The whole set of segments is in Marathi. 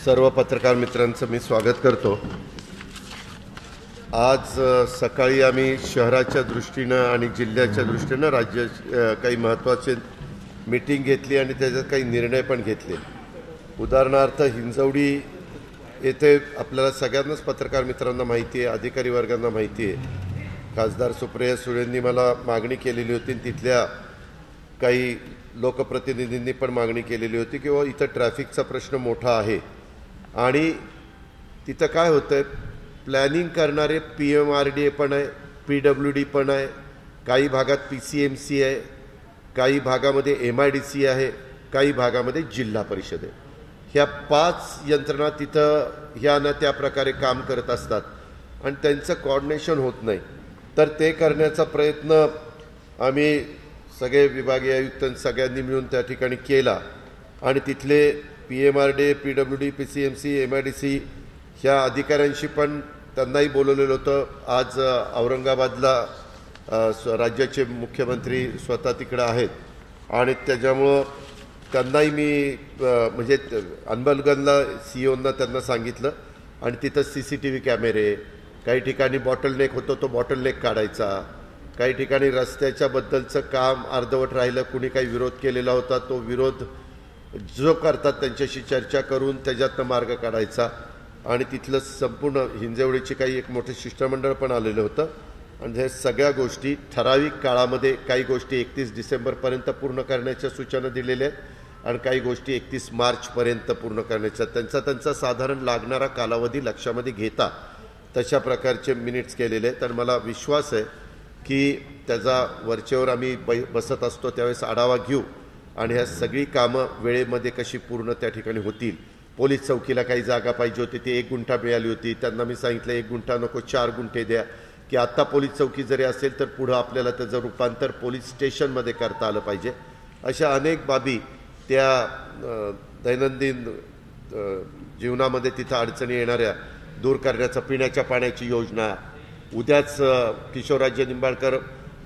सर्व पत्रकार मित्रांचं मी स्वागत करतो। आज सकाळी आम्ही शहराच्या दृष्टीने आणि जिल्ह्याच्या दृष्टीने राज्य काही महत्त्वाचे मीटिंग घेतली आणि त्याच्यात काही निर्णय पण घेतले। उदाहरणार्थ हिंजवडी येथे आपल्याला सगळ्यांनाच पत्रकार मित्रांना माहिती आहे, अधिकारी वर्गांना माहिती आहे, खासदार सुप्रिया सुळेंनी मला मागणी केलेली होती, तिथल्या काही लोकप्रतिनिधींनी पण मागणी केलेली होती की इथं ट्रॅफिकचा प्रश्न मोठा आहे आणि तिथं काय होतंय, प्लॅनिंग करणारे PMRDA पण आहे, PWD पण आहे, काही भागात PCMC आहे, काही भागामध्ये MIDC आहे, काही भागामध्ये जिल्हा परिषद आहे। ह्या 5 यंत्रणा तिथं ह्या ना त्या प्रकारे काम करत असतात आणि त्यांचं कोऑर्डिनेशन होत नाही। तर ते करण्याचा प्रयत्न आम्ही सगळे विभागीय आयुक्त सगळ्यांनी मिळून त्या ठिकाणी केला आणि तिथले PMRDA, PWD, PCMC, MIDC ह्या अधिकाऱ्यांशी पण त्यांनाही बोलवलेलं होतं। आज औरंगाबादला राज्याचे मुख्यमंत्री स्वतः तिकडे आहेत आणि त्याच्यामुळं त्यांनाही मी म्हणजे अनबलगनला CEOंना त्यांना सांगितलं आणि तिथं CCTV कॅमेरे, काही ठिकाणी बॉटलनेक होतो तो बॉटलनेक काढायचा, काही ठिकाणी रस्त्याच्या बद्दलचं काम अर्धवट राहिलं, कुणी काही विरोध केलेला होता तो विरोध जो करतात त्यांच्याशी चर्चा करून त्याच्यातनं मार्ग काढायचा आणि तिथलं संपूर्ण हिंजवडीची काही एक मोठे शिष्टमंडळ पण आलेलं होतं आणि हे सगळ्या गोष्टी ठराविक काळामध्ये काही गोष्टी 31 डिसेंबरपर्यंत पूर्ण करण्याच्या सूचना दिलेल्या आहेत आणि काही गोष्टी 31 मार्चपर्यंत पूर्ण करण्याच्या, त्यांचा साधारण लागणारा कालावधी लक्षामध्ये घेता तशा प्रकारचे मिनिट्स केलेले आहेत। तर मला विश्वास आहे की त्याचा वरचेवर आम्ही बसत असतो त्यावेळेस आढावा घेऊ आणि ह्या सगळी कामं वेळेमध्ये कशी पूर्ण त्या ठिकाणी होतील। पोलीस चौकीला काही जागा पाहिजे होती, ती 1 गुंठा मिळाली होती, त्यांना मी सांगितलं 1 गुंठा नको 4 गुंठे द्या, की आत्ता पोलीस चौकी जरी असेल तर पुढं आपल्याला त्याचं रूपांतर पोलीस स्टेशनमध्ये करता आलं पाहिजे। अशा अनेक बाबी त्या दैनंदिन जीवनामध्ये तिथं अडचणी येणाऱ्या दूर करण्याचा, पिण्याच्या पाण्याची योजना, उद्याच किशोरराजे निंबाळकर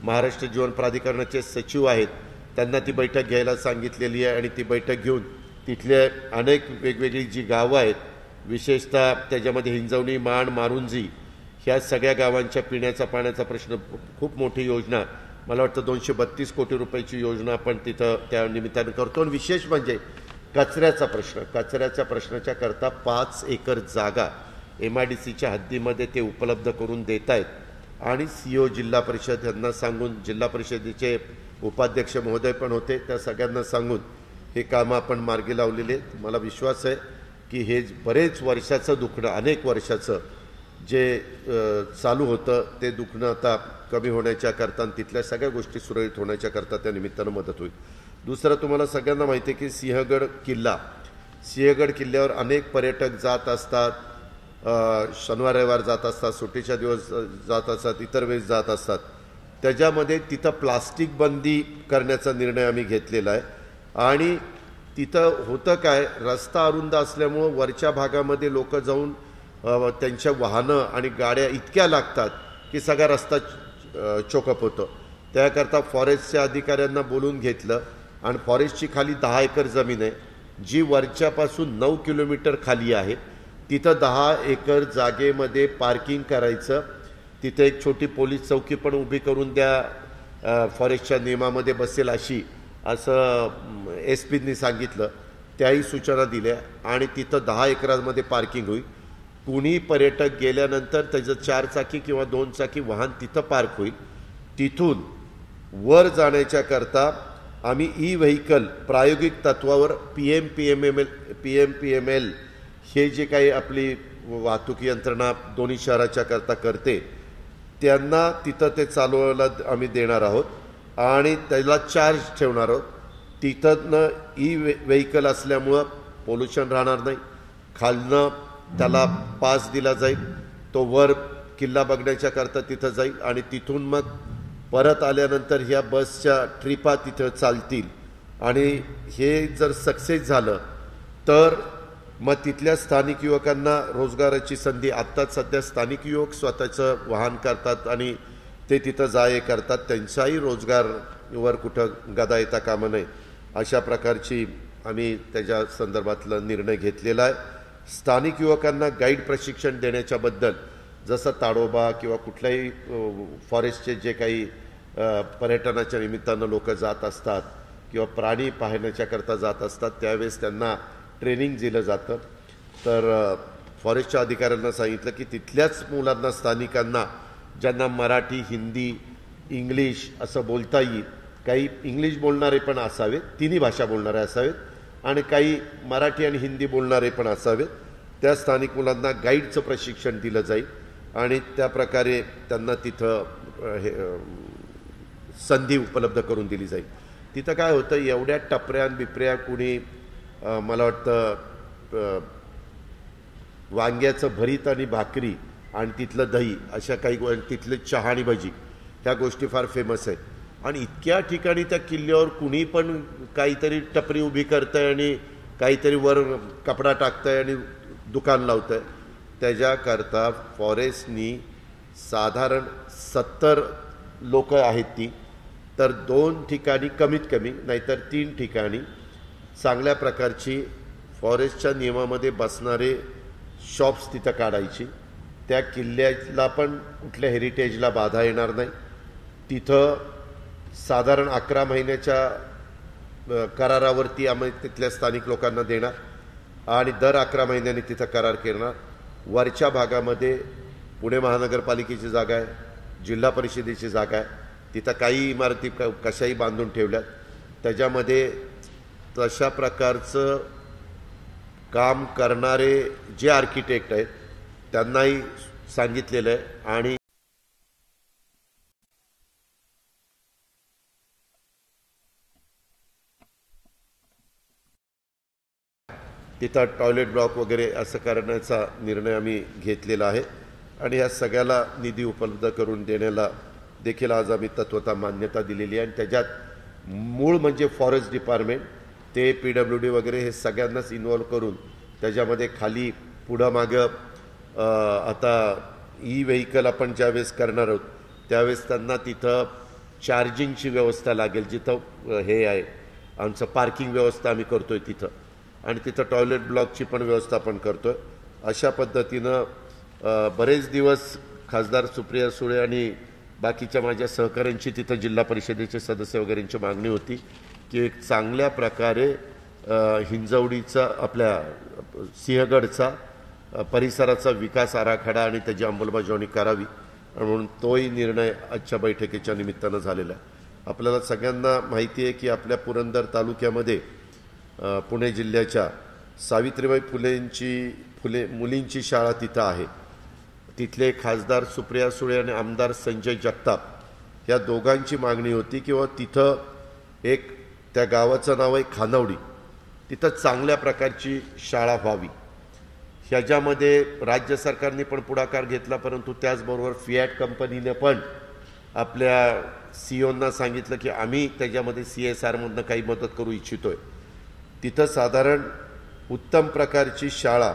महाराष्ट्र जीवन प्राधिकरणाचे सचिव आहेत, त्यांना ती बैठक घ्यायला सांगितलेली आहे आणि ती बैठक घेऊन तिथले अनेक वेगवेगळी जी गावं आहेत, विशेषतः त्याच्यामध्ये हिंजवडी, माण, मारुंजी ह्या सगळ्या गावांच्या पिण्याचा पाण्याचा प्रश्न, खूप मोठी योजना, मला वाटतं 232 कोटी रुपयाची योजना आपण तिथं त्या निमित्तानं करतो। आणि विशेष म्हणजे कचऱ्याच्या प्रश्नाच्या करता 5 एकर जागा MIDCच्या हद्दीमध्ये ते उपलब्ध करून देत आहेत आणि CEO जिल्हा परिषद यांना सांगून, जिल्हा परिषदेचे उपाध्यक्ष महोदय पण होते, त्या सगळ्यांना सांगून हे कामं आपण मार्गी लावलेले आहेत। मला विश्वास आहे की हे बरेच वर्षाचं दुखणं, अनेक वर्षाचं जे चालू होतं ते दुखणं आता कमी होण्याच्या करता आणि तिथल्या सगळ्या गोष्टी सुरळीत होण्याच्या करता त्या निमित्तानं मदत होईल। दुसरं तुम्हाला सगळ्यांना माहिती आहे की सिंहगड किल्ल्यावर अनेक पर्यटक जात असतात, शनिवार रविवार जात असतात, सुट्टीच्या दिवस जात असतात, इतर वेळेस जात असतात। त्याच्यामध्ये तिथं प्लास्टिक बंदी करण्याचा निर्णय आम्ही घेतलेला आहे आणि तिथं होतं काय, रस्ता अरुंद असल्यामुळं वरच्या भागामध्ये लोक जाऊन त्यांच्या वाहनं आणि गाड्या इतक्या लागतात की सगळा रस्ता चोकअप होतो। त्याकरता फॉरेस्टच्या अधिकाऱ्यांना बोलून घेतलं आणि फॉरेस्टची खाली 10 एकर जमीन आहे, जी वरच्यापासून 9 किलोमीटर खाली आहे, तिथं 10 एकर जागेमध्ये पार्किंग करायचं, तिथे एक छोटी पोलीस चौकी पण उभी करून द्या, फॉरेस्टच्या नियमामध्ये बसेल अशी, असं SPनी सांगितलं, त्याही सूचना दिल्या आणि तिथं 10 एकरामध्ये पार्किंग होईल। कुणी पर्यटक गेल्यानंतर त्याचं 4 चाकी किंवा 2 चाकी वाहन तिथं पार्क होईल। तिथून वर जाण्याच्या करता आम्ही ई-व्हेकल प्रायोगिक तत्वावर PMPML हे जे काही आपली वाहतूक यंत्रणा दोन्ही शहराच्या करता करते त्यांना तिथं ते चालवायला आम्ही देणार आहोत आणि त्याला चार्ज ठेवणार आहोत। तिथं ई-व्हेकल असल्यामुळं पोल्युशन राहणार नाही, खालनं त्याला पास दिला जाईल, तो वर किल्ला बघण्याच्या करता तिथं जाईल आणि तिथून मग परत आल्यानंतर ह्या बसच्या ट्रिपा तिथं चालतील आणि हे जर सक्सेस झालं तर मग तिथल्या स्थानिक युवकांना रोजगाराची संधी, आत्ताच सध्या स्थानिक युवक स्वतःचं वाहन करतात आणि ते तिथं जाये करतात, त्यांचाही रोजगारवर कुठं गदा येता कामा नये, अशा प्रकारची आम्ही त्याच्या संदर्भातला निर्णय घेतलेला आहे स्थानिक युवकांना गाईड प्रशिक्षण देण्याच्याबद्दल जसं ताडोबा किंवा कुठल्याही फॉरेस्टचे जे काही पर्यटनाच्या निमित्तानं लोक जात असतात किंवा प्राणी पाहण्याच्याकरता जात असतात त्यावेळेस त्यांना ट्रेनिंग दिलं जातं. तर फॉरेस्टच्या अधिकाऱ्यांना सांगितलं की तिथल्याच मुलांना स्थानिकांना ज्यांना मराठी हिंदी इंग्लिश असं बोलता येईल, काही इंग्लिश बोलणारे पण असावेत, तिन्ही भाषा बोलणारे असावेत आणि काही मराठी आणि हिंदी बोलणारे पण असावेत, त्या स्थानिक मुलांना गाईडचं प्रशिक्षण दिलं जाईल आणि त्या प्रकारे त्यांना तिथं हे संधी उपलब्ध करून दिली जाईल. तिथं काय होतं, एवढ्या टपऱ्या बिपऱ्या कुणी मला वाटतं वांग्याचं भरीत आणि भाकरी आणि तिथलं दही अशा काही तिथले चहा आणि भजी ह्या गोष्टी फार फेमस आहेत आणि इतक्या ठिकाणी त्या किल्ल्यावर कुणी पण काहीतरी टपरी उभी करतंय आणि काहीतरी वर कपडा टाकतंय आणि दुकान लावतंय. त्याच्याकरता फॉरेस्टनी साधारण 70 लोक आहेत ती, तर 2 ठिकाणी कमीत कमी नाहीतर 3 ठिकाणी चांगल्या प्रकारची फॉरेस्टच्या नियमामध्ये बसणारे शॉप्स तिथं काढायची. त्या किल्ल्याला पण कुठल्या हेरिटेजला बाधा येणार नाही. तिथं साधारण 11 महिन्याच्या करारावरती आम्ही तिथल्या स्थानिक लोकांना देणार आणि दर 11 महिन्यांनी तिथं करार करणार. वरच्या भागामध्ये पुणे महानगरपालिकेची जागा आहे, जिल्हा परिषदेची जागा आहे, तिथं काही इमारती कशाही बांधून ठेवल्यात. त्याच्यामध्ये तशा प्रकारचं काम करणारे जे आर्किटेक्ट आहेत त्यांनाही सांगितलेलं आहे आणि तिथं टॉयलेट ब्लॉक वगैरे असं करण्याचा निर्णय आम्ही घेतलेला आहे आणि ह्या सगळ्याला निधी उपलब्ध करून देण्याला देखील आज आम्ही तत्वतः मान्यता दिलेली आहे. आणि त्याच्यात मूळ म्हणजे फॉरेस्ट डिपार्टमेंट ते PWD वगैरे हे सगळ्यांनाच इन्व्हॉल्व करून त्याच्यामध्ये खाली पुढं मागं आता व्हेकल आपण ज्यावेळेस करणार आहोत त्यावेळेस त्यांना तिथं चार्जिंगची व्यवस्था लागेल, जिथं हे आहे आमचं पार्किंग व्यवस्था आम्ही करतोय तिथं आणि तिथं टॉयलेट ब्लॉकची पण व्यवस्था आपण करतोय. अशा पद्धतीनं बरेच दिवस खासदार सुप्रिया सुळे आणि बाकीच्या माझ्या सहकाऱ्यांची तिथं जिल्हा परिषदेचे सदस्य वगैरेंची मागणी होती की एक चांगल्या प्रकारे हिंजवडीचा आपल्या सिंहगडचा परिसराचा विकास आराखडा आणि त्याची अंमलबजावणी करावी म्हणून तोही निर्णय आजच्या बैठकीच्या निमित्तानं झालेला आहे. आपल्याला सगळ्यांना माहिती आहे की आपल्या पुरंदर तालुक्यामध्ये पुणे जिल्ह्याच्या सावित्रीबाई फुले मुलींची शाळा तिथं आहे. तिथले खासदार सुप्रिया सुळे आणि आमदार संजय जगताप या दोघांची मागणी होती किंवा तिथं एक त्या गावाचं नाव आहे खानावडी, तिथं चांगल्या प्रकारची शाळा व्हावी. ह्याच्यामध्ये राज्य सरकारने पण पुढाकार घेतला, परंतु त्याचबरोबर फिॲट कंपनीने पण आपल्या CEOंना सांगितलं की आम्ही त्याच्यामध्ये CSRमधनं काही मदत करू इच्छितोय. तिथं साधारण उत्तम प्रकारची शाळा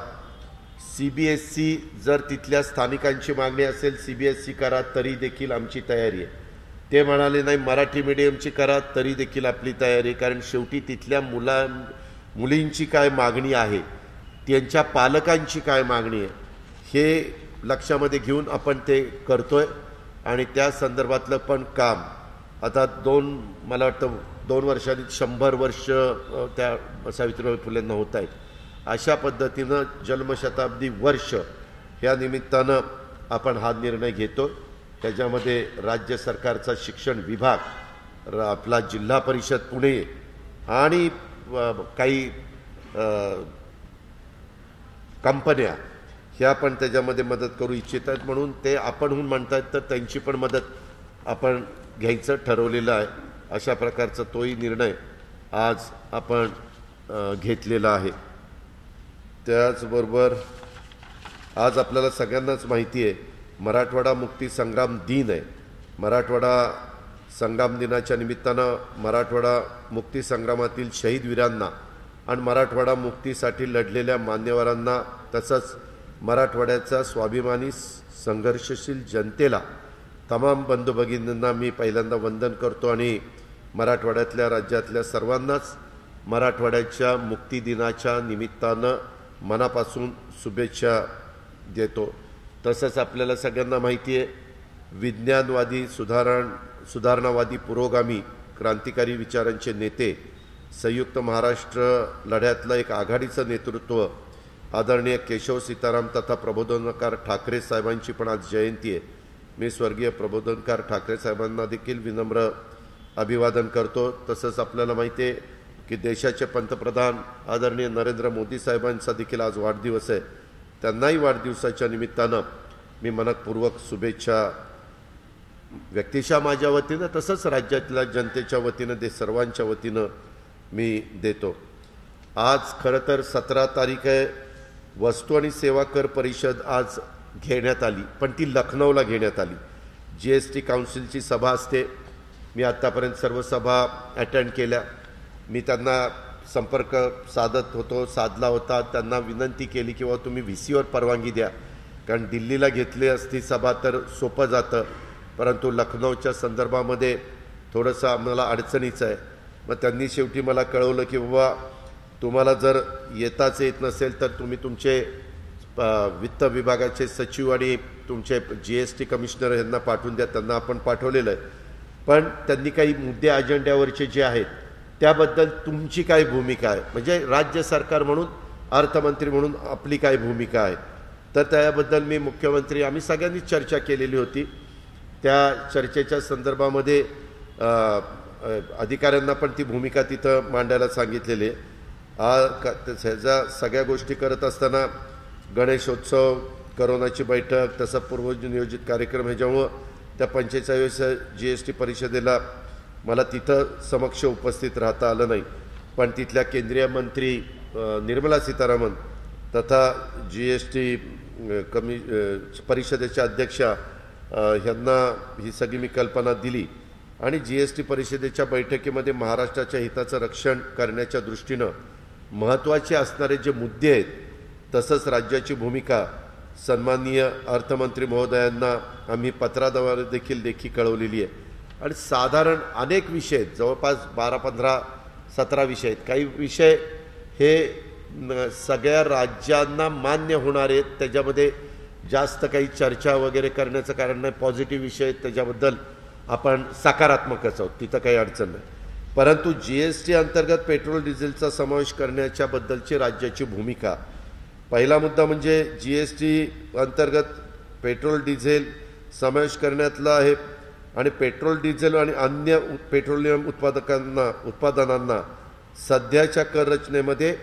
CBSE जर तिथल्या स्थानिकांची मागणी असेल CBSE करा तरी देखील आमची तयारी आहे. ते म्हणाले नाही मराठी मीडियमची करा तरी देखील आपली तयारी आहे, कारण शेवटी तिथल्या मुलींची काय मागणी आहे, त्यांच्या पालकांची काय मागणी आहे हे लक्षामध्ये घेऊन आपण ते करतोय आणि त्या संदर्भातलं पण काम आता मला वाटतं 2 वर्षांनी 100 वर्ष त्या सावित्रीबाई फुलेंना होत आहेत. अशा पद्धतीनं जन्मशताब्दी वर्ष ह्या निमित्तानं आपण हा निर्णय घेतो. त्याच्यामध्ये राज्य सरकारचा शिक्षण विभाग, आपला जिल्हा परिषद पुणे आणि काही कंपन्या ह्या पण त्याच्यामध्ये मदत करू इच्छित आहेत, म्हणून ते आपणहून म्हणतात तर त्यांची पण मदत आपण घ्यायचं ठरवलेलं आहे. अशा प्रकारचा तोही निर्णय आज आपण घेतलेला आहे. त्याचबरोबर आज आपल्याला सगळ्यांनाच माहिती आहे मराठवाडा मुक्ती संग्राम दिन आहे. मराठवाडा संग्राम दिनाच्या निमित्तानं मराठवाडा मुक्ती संग्रामातील शहीद वीरांना आणि मराठवाडा मुक्तीसाठी लढलेल्या मान्यवरांना तसंच मराठवाड्याचा स्वाभिमानी संघर्षशील जनतेला तमाम बंधू भगिनींना मी पहिल्यांदा वंदन करतो आणि मराठवाड्यातल्या राज्यातल्या सर्वांनाच मराठवाड्याच्या मुक्ती दिनाच्या निमित्तानं मनापासून शुभेच्छा देतो. तसंच आपल्याला सगळ्यांना माहिती आहे, विज्ञानवादी सुधारणावादी पुरोगामी क्रांतिकारी विचारांचे नेते, संयुक्त महाराष्ट्र लढ्यातलं एक आघाडीचं नेतृत्व आदरणीय केशव सीताराम तथा प्रबोधनकार ठाकरे साहेबांची पण आज जयंती आहे. मी स्वर्गीय प्रबोधनकार ठाकरे साहेबांना देखील विनम्र अभिवादन करतो. तसंच आपल्याला माहिती आहे की देशाचे पंतप्रधान आदरणीय नरेंद्र मोदी साहेबांचा देखील आज वाढदिवस आहे. त्यांनाही वाढदिवसाच्या निमित्तानं मी मनपूर्वक शुभेच्छा व्यक्तिशः माझ्या वतीनं तसंच राज्यातल्या जनतेच्या वतीनं सर्वांच्या वतीनं मी देतो. आज खरं तर 17 तारीख आहे. वस्तू आणि सेवा कर परिषद आज घेण्यात आली, पण ती लखनौला घेण्यात आली. GST काउन्सिलची सभा असते. मी आत्तापर्यंत सर्व सभा अटेंड केल्या. मी त्यांना संपर्क साधला होता. त्यांना विनंती केली की बाबा तुम्ही VCवर परवानगी द्या, कारण दिल्लीला घेतली असती सभा तर सोपं जातं, परंतु लखनौच्या संदर्भामध्ये थोडंसं आम्हाला अडचणीचं आहे. मग त्यांनी शेवटी मला कळवलं की बाबा तुम्हाला जर येताच येत नसेल तर तुम्ही तुमचे वित्त विभागाचे सचिव आणि तुमचे GST कमिशनर यांना पाठवून द्या. त्यांना आपण पाठवलेलं आहे. पण त्यांनी काही मुद्दे अजेंड्यावरचे जे आहेत त्याबद्दल तुमची काय भूमिका आहे, म्हणजे राज्य सरकार म्हणून अर्थमंत्री म्हणून आपली काय भूमिका आहे, तर त्याबद्दल मी मुख्यमंत्री आम्ही सगळ्यांनी चर्चा केलेली होती. त्या चर्चेच्या संदर्भामध्ये अधिकाऱ्यांना पण ती भूमिका तिथं मांडायला सांगितलेली आहे. ह्याच्या सगळ्या गोष्टी करत असताना गणेशोत्सव, करोनाची बैठक, तसं पूर्वनियोजित कार्यक्रम ह्याच्यामुळं त्या 45व्या GST परिषदेला मला तिथं समक्ष उपस्थित राहता आलं नाही. पण तिथल्या केंद्रीय मंत्री निर्मला सीतारामन तथा GST परिषदेच्या अध्यक्षा ह्यांना ही सगळी मी कल्पना दिली आणि GST परिषदेच्या बैठकीमध्ये महाराष्ट्राच्या हिताचं रक्षण करण्याच्या दृष्टीनं महत्त्वाचे असणारे जे मुद्दे आहेत तसंच राज्याची भूमिका सन्माननीय अर्थमंत्री महोदयांना आम्ही पत्राद्वारे देखील कळवलेली आहे. आणि साधारण अनेक विषय आहेत, जवळपास 12-15-17 विषय आहेत. काही विषय हे सगळ्या राज्यांना मान्य होणार आहेत, त्याच्यामध्ये जास्त काही चर्चा वगैरे करण्याचं कारण नाही. पॉझिटिव्ह विषय आहेत, त्याच्याबद्दल आपण सकारात्मकच आहोत, तिथं काही अडचण नाही. परंतु GST अंतर्गत पेट्रोल डिझेलचा समावेश करण्याच्या बद्दलची राज्याची भूमिका, पहिला मुद्दा म्हणजे GST अंतर्गत पेट्रोल डिझेल समावेश करण्यातला आहे आणि पेट्रोल डिझेल आणि अन्य पेट्रोलियम उत्पादनांना सध्याच्या कर रचनेमध्ये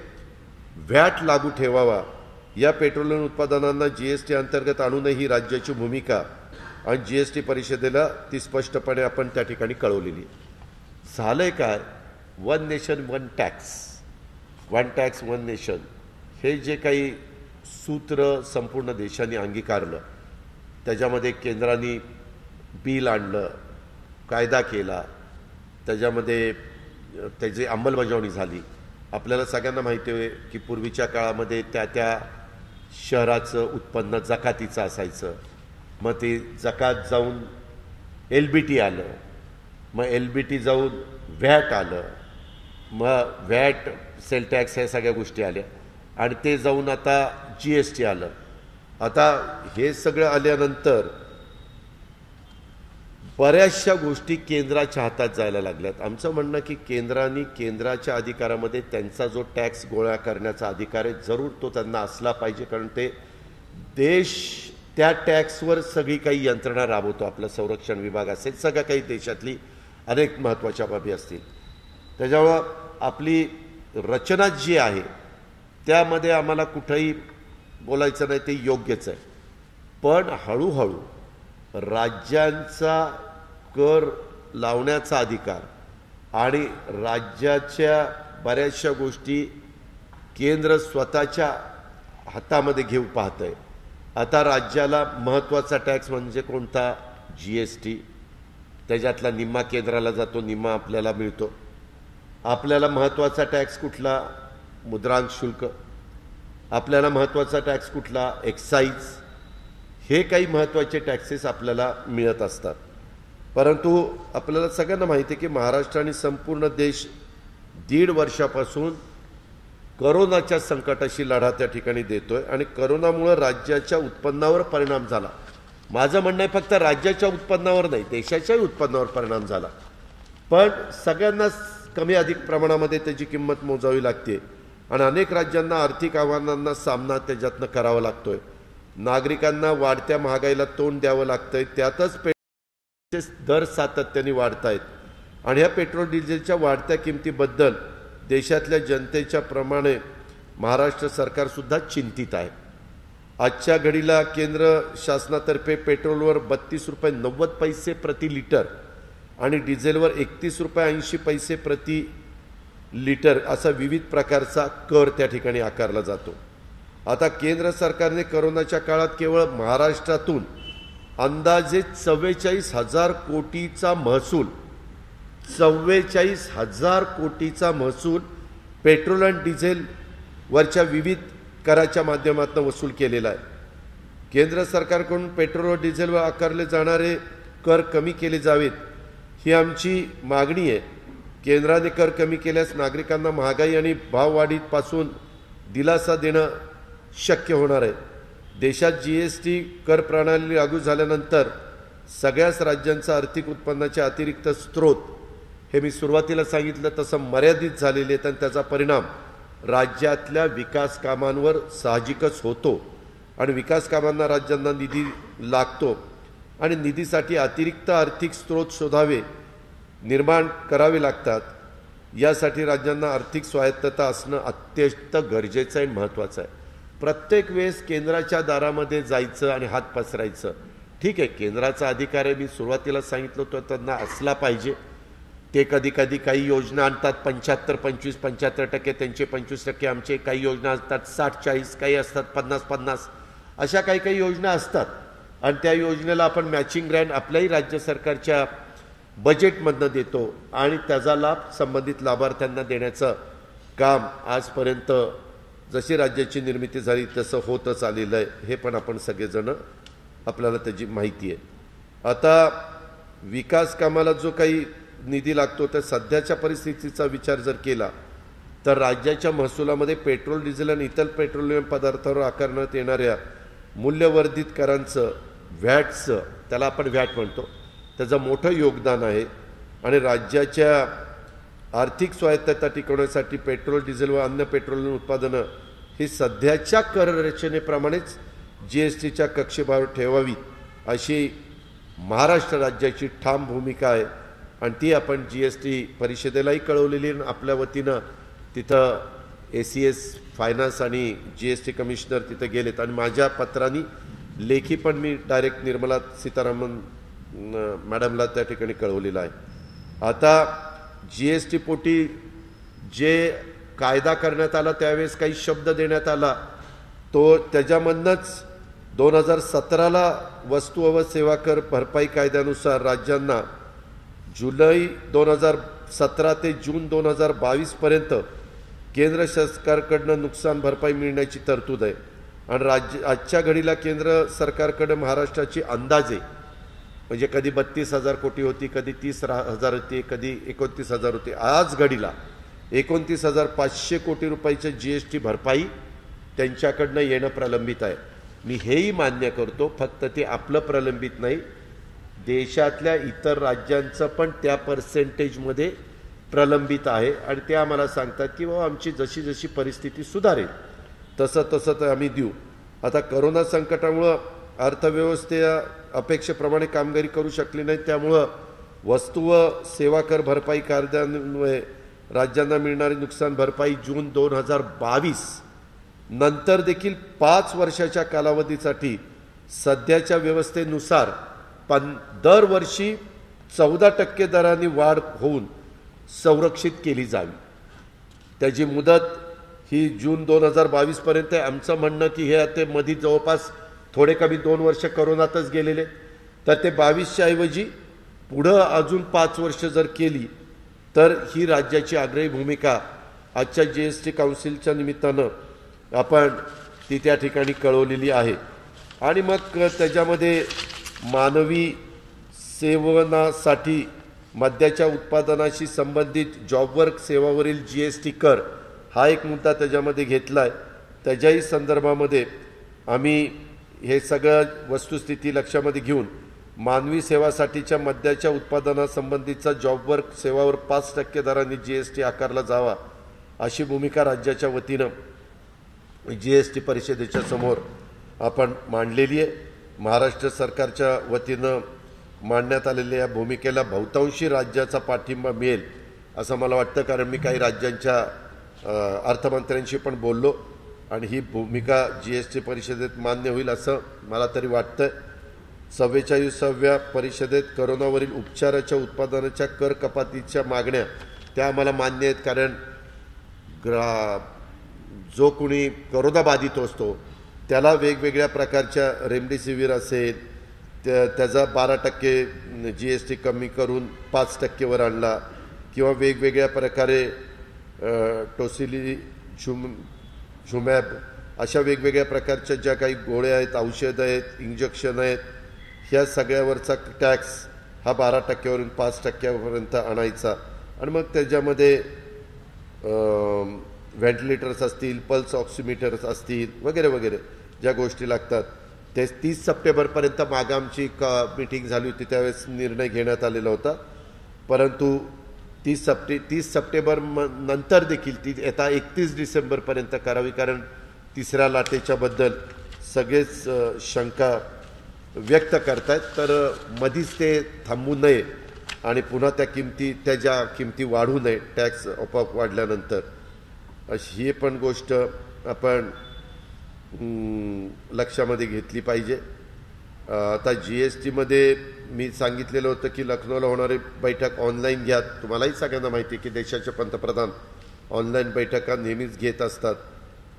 व्हॅट लागू ठेवावा. या पेट्रोलियम उत्पादनांना GST अंतर्गत आणूनही राज्याची भूमिका आणि GST परिषदेला ती स्पष्टपणे आपण त्या ठिकाणी कळवलेली. झालंय काय, one nation one tax one nation हे जे काही सूत्र संपूर्ण देशांनी अंगीकारलं, त्याच्यामध्ये केंद्राने बिल आणलं, कायदा केला, त्याच्यामध्ये त्याची अंमलबजावणी झाली. आपल्याला सगळ्यांना माहिती आहे की पूर्वीच्या काळामध्ये त्या शहराचं उत्पन्न जकातीचं असायचं. मग ते जकात जाऊन LBT आलं, मग LBT जाऊन व्हॅट आलं, मग व्हॅट सेल टॅक्स ह्या सगळ्या गोष्टी आल्या आणि ते जाऊन आता GST आलं. आता हे सगळं आल्यानंतर बऱ्याचशा गोष्टी केंद्राच्या हातात जायला लागल्यात. आमचं म्हणणं की केंद्राच्या अधिकारामध्ये त्यांचा जो टॅक्स गोळा करण्याचा अधिकार आहे जरूर तो त्यांना असला पाहिजे, कारण ते देश त्या टॅक्सवर सगळी काही यंत्रणा राबवतो. आपलं संरक्षण विभाग असेल, सगळ्या काही देशातली अनेक महत्त्वाच्या बाबी असतील. त्याच्यामुळं आपली रचना जी आहे त्यामध्ये आम्हाला कुठंही बोलायचं नाही, ते योग्यच आहे. पण हळूहळू राज्यांचा कर लावण्याचा अधिकार आणि राज्याच्या बऱ्याचशा गोष्टी केंद्र स्वतःच्या हातामध्ये घेऊ पाहतंय. आता राज्याला महत्त्वाचा टॅक्स म्हणजे कोणता, GST. त्याच्यातला निम्मा केंद्राला जातो, निम्मा आपल्याला मिळतो. आपल्याला महत्त्वाचा टॅक्स कुठला, मुद्रांक शुल्क. आपल्याला महत्त्वाचा टॅक्स कुठला, एक्साईज. हे काही महत्त्वाचे टॅक्सेस आपल्याला मिळत असतात. परंतु आपल्याला सगळ्यांना माहिती आहे की महाराष्ट्र आणि संपूर्ण देश 1.5 वर्षापासून करोनाच्या संकटाशी लढा त्या ठिकाणी देतोय आणि करोनामुळे राज्याच्या उत्पन्नावर परिणाम झाला. माझं म्हणणं आहे फक्त राज्याच्या उत्पन्नावर नाही, देशाच्याही उत्पन्नावर परिणाम झाला. पण सगळ्यांनाच कमी अधिक प्रमाणामध्ये त्याची किंमत मोजावी लागते आणि अनेक राज्यांना आर्थिक आव्हानांना सामना त्याच्यातनं करावा लागतोय. नागरिकांना वाढत्या महागाईला तोंड द्यावं लागतंय. त्यातच पेट्रोलचे दर सातत्याने वाढत आहेत आणि ह्या पेट्रोल डिझेलच्या वाढत्या किमतीबद्दल देशातल्या जनतेच्या प्रमाणे महाराष्ट्र सरकारसुद्धा चिंतित आहे. आजच्या घडीला केंद्र शासनातर्फे पेट्रोलवर 32 रुपये 90 पैसे प्रति लिटर आणि डिझेलवर 31 रुपये 80 पैसे प्रति लिटर असा विविध प्रकारचा कर त्या ठिकाणी आकारला जातो. आता केंद्र सरकारने करोनाच्या काळात केवळ महाराष्ट्रातून अंदाजे 44,000 कोटीचा महसूल 44,000 कोटीचा महसूल पेट्रोल आणि डिझेलवरच्या विविध कराच्या माध्यमातून वसूल केलेला आहे. केंद्र सरकारकडून पेट्रोल व डिझेलवर आकारले जाणारे कर कमी केले जावेत ही आमची मागणी आहे. केंद्राने कर कमी केल्यास नागरिकांना महागाई आणि भाववाढीपासून दिलासा देणं शक्य होणार आहे. देशात GST कर प्रणाली लागू झाल्यानंतर सगळ्याच राज्यांचा आर्थिक उत्पन्नाचे अतिरिक्त स्रोत हे मी सुरुवातीला सांगितलं तसं मर्यादित झालेले आहेत आणि त्याचा परिणाम राज्यातल्या विकास कामांवर साहजिकच होतो आणि विकास कामांना राज्यांना निधी लागतो आणि निधीसाठी अतिरिक्त आर्थिक स्रोत शोधावे निर्माण करावे लागतात. यासाठी राज्यांना आर्थिक स्वायत्तता असणं अत्यंत गरजेचं आणि महत्त्वाचं आहे. प्रत्येक वेळेस केंद्राच्या दारामध्ये जायचं आणि हात पसरायचं ठीक आहे, केंद्राचा अधिकार आहे, मी सुरुवातीला सांगितलं होतं त्यांना असला पाहिजे. ते कधी कधी काही योजना आणतात 75-25-75% त्यांचे 25%, आमचे काही योजना असतात 60-40, काही असतात 50-50, अशा काही काही योजना असतात आणि त्या योजनेला आपण मॅचिंग ग्रँट आपल्याही राज्य सरकारच्या बजेटमधनं देतो आणि त्याचा लाभ संबंधित लाभार्थ्यांना देण्याचं काम आजपर्यंत जशी राज्याची निर्मिती झाली तसं होतच आलेलं आहे. हे पण आपण सगळेजण आपल्याला त्याची माहिती आहे. आता विकास कामाला जो काही निधी लागतो तर सध्याच्या परिस्थितीचा विचार जर केला तर राज्याच्या महसुलामध्ये पेट्रोल डिझेल आणि इतर पेट्रोलियम पदार्थांवर आकारण्यात येणाऱ्या मूल्यवर्धित करांचं व्हॅटचं, त्याला आपण व्हॅट म्हणतो, त्याचं मोठं योगदान आहे आणि राज्याच्या आर्थिक स्वायत्तता टिकवण्यासाठी पेट्रोल डिझेल व अन्य पेट्रोलियम उत्पादनं ही सध्याच्या कर रचनेप्रमाणेच GSTच्या कक्षेबाहेर ठेवावी अशी महाराष्ट्र राज्याची ठाम भूमिका आहे आणि ती आपण GST परिषदेलाही कळवलेली. आपल्या वतीनं तिथं ACS फायनान्स आणि GST कमिशनर तिथं गेलेत आणि माझ्या पत्रांनी लेखी पण मी डायरेक्ट निर्मला सीतारामन मॅडमला त्या ठिकाणी कळवलेलं आहे. आता GST पोटी जे कायदा करण्यात आला त्यावेळेस काही शब्द देण्यात आला तो त्याच्यामधनंच 2017ला वस्तू व सेवा कर भरपाई कायद्यानुसार राज्यांना जुलै 2017 ते जून 2022 पर्यंत केंद्र सरकारकडनं नुकसान भरपाई मिळण्याची तरतूद आहे आणि आजच्या घडीला केंद्र सरकारकडे महाराष्ट्राची अंदाजे म्हणजे कधी 32,000 कोटी होती, कधी 30,000 होती, कधी 29,000 होती. आज घडीला 29,500 कोटी रुपयाचे GST भरपाई त्यांच्याकडनं येणं प्रलंबित आहे. मी हेही मान्य करतो, फक्त ते आपलं प्रलंबित नाही, देशातल्या इतर राज्यांचं पण त्या पर्सेंटेजमध्ये प्रलंबित आहे आणि ते आम्हाला सांगतात की बाबा आमची जशी जशी परिस्थिती सुधारेल तसं तसं तर आम्ही देऊ. आता करोना संकटामुळं अर्थव्यवस्थेच्या अपेक्षेप्रमाणे कामगिरी करू शकली नाही, त्यामुळं वस्तू व सेवा कर भरपाई कायद्यान्वये राज्यांना मिळणारी नुकसान भरपाई जून 2022 नंतर देखील 5 वर्षाच्या कालावधीसाठी सध्याच्या व्यवस्थेनुसार दरवर्षी 14% दरांनी वाढ होऊन संरक्षित केली जावी. त्याची मुदत ही जून 2022 पर्यंत आहे. आमचं म्हणणं की हे ते मध्ये जवळपास थोडे कमी 2 वर्ष करोनातच गेलेले, तर ते 22च्या ऐवजी पुढं अजून 5 वर्ष जर केली तर ही राज्याची आग्रही भूमिका आजच्या GST काउन्सिलच्या निमित्तानं आपण ती त्या ठिकाणी कळवलेली आहे. आणि मग त्याच्यामध्ये मानवी सेवनासाठी मद्याच्या उत्पादनाशी संबंधित जॉबवर्क सेवावरील GST कर हा एक मुद्दा त्याच्यामध्ये घेतला आहे. त्याच्याही संदर्भामध्ये आम्ही हे सगळं वस्तुस्थिती लक्षामध्ये घेऊन मानवी सेवासाठीच्या मद्याच्या उत्पादनासंबंधीचा जॉबवर्क सेवावर 5% दराने GST आकारला जावा अशी भूमिका राज्याच्या वतीनं GST परिषदेच्या समोर आपण मांडलेली आहे. महाराष्ट्र सरकारच्या वतीनं मांडण्यात आलेल्या या भूमिकेला बहुतांशी राज्याचा पाठिंबा मिळेल असं मला वाटतं, कारण मी काही राज्यांच्या अर्थमंत्र्यांशी पण बोललो आणि ही भूमिका GST परिषदेत मान्य होईल असं मला तरी वाटतं. 44व्या परिषदेत करोनावरील उपचाराच्या उत्पादनाच्या कर कपातीच्या मागण्या त्या आम्हाला मान्य आहेत, कारण जो कोणी करोनाबाधित असतो त्याला वेगवेगळ्या प्रकारच्या रेमडेसिवीर असेल त्याचा 12% GST कमी करून 5%वर आणला, किंवा वेगवेगळ्या प्रकारे टोसिलिझुमॅब अशा वेगवेगळ्या प्रकारच्या ज्या काही गोळ्या आहेत, औषधं आहेत, इंजेक्शन आहेत, ह्या सगळ्यावरचा टॅक्स हा 12%वरून 5%पर्यंत आणायचा. आणि मग त्याच्यामध्ये व्हेंटिलेटर्स असतील, पल्स ऑक्सिमीटर्स असतील वगैरे वगैरे ज्या गोष्टी लागतात ते 30 सप्टेंबरपर्यंत मागं आमची मीटिंग झाली होती, त्यावेळेस निर्णय घेण्यात आलेला होता. परंतु 30 सप्टेंबर नंतर देखील ती आता 31 डिसेंबरपर्यंत करावी, कारण तिसऱ्या लाटेच्याबद्दल सगळेच शंका व्यक्त करतात. तर मधीच ते थांबू नये आणि पुन्हा त्या ज्या किमती वाढू नये टॅक्स आपोआप वाढल्यानंतर, अशी ही पण गोष्ट आपण लक्षामध्ये घेतली पाहिजे. आता GSTमध्ये मी सांगितलेलं होतं की लखनौला होणारी बैठक ऑनलाईन घ्या. तुम्हालाही सगळ्यांना माहिती आहे की देशाचे पंतप्रधान ऑनलाईन बैठका नेहमीच घेत असतात.